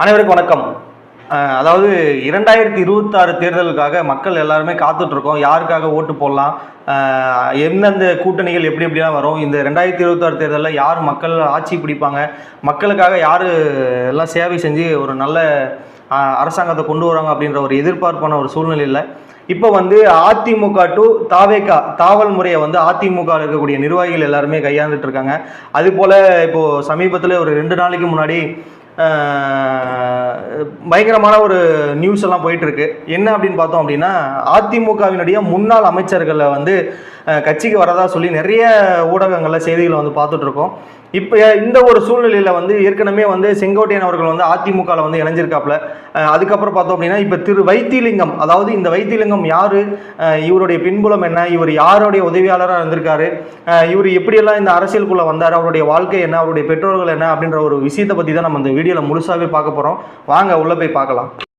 அனைவருக்கும் வணக்கம். அதாவது 2026 தேர்தலுக்காக மக்கள் எல்லாருமே காத்துட்ருக்கோம். யாருக்காக ஓட்டு போடலாம், எந்தெந்த கூட்டணிகள் எப்படி எப்படிலாம் வரும், இந்த 2026 தேர்தலில் யார் மக்கள் ஆட்சி பிடிப்பாங்க, மக்களுக்காக யார் எல்லாம் சேவை செஞ்சு ஒரு நல்ல அரசாங்கத்தை கொண்டு வராங்க அப்படின்ற ஒரு எதிர்பார்ப்பான ஒரு சூழ்நிலையில் இப்போ அதிமுக டு தாவேகா தாவல் முறையை அதிமுக இருக்கக்கூடிய நிர்வாகிகள் எல்லாருமே கையாண்டுட்டு இருக்காங்க. அது போல் இப்போது சமீபத்தில் ஒரு 2 நாளைக்கு முன்னாடி பயங்கரமான ஒரு நியூஸ் எல்லாம் போயிட்டு இருக்கு. என்ன அப்படின்னு பார்த்தோம் அப்படின்னா, அதிமுகவினுடைய முன்னாள் அமைச்சர்களை கட்சிக்கு வரதா சொல்லி நிறைய ஊடகங்கள்ல செய்திகளை பார்த்துட்டு இருக்கோம். இப்போ இந்த ஒரு சூழ்நிலையில் ஏற்கனவே செங்கோட்டையன் அவர்கள் அதிமுகவில் இணைஞ்சிருக்காப்புல. அதுக்கப்புறம் பார்த்தோம் அப்படின்னா, இப்போ திரு வைத்திலிங்கம், அதாவது இந்த வைத்திலிங்கம் யாரு, இவருடைய பின்புலம் என்ன, இவர் யாருடைய உதவியாளராக இருந்திருக்காரு, இவர் எப்படியெல்லாம் இந்த அரசியலுக்குள்ளே வந்தார், அவருடைய வாழ்க்கை என்ன, அவருடைய பெற்றோர்கள் என்ன அப்படின்ற ஒரு விஷயத்தை பற்றி தான் நம்ம இந்த வீடியோவில் முழுசாகவே பார்க்க போகிறோம். வாங்க உள்ளே போய் பார்க்கலாம்.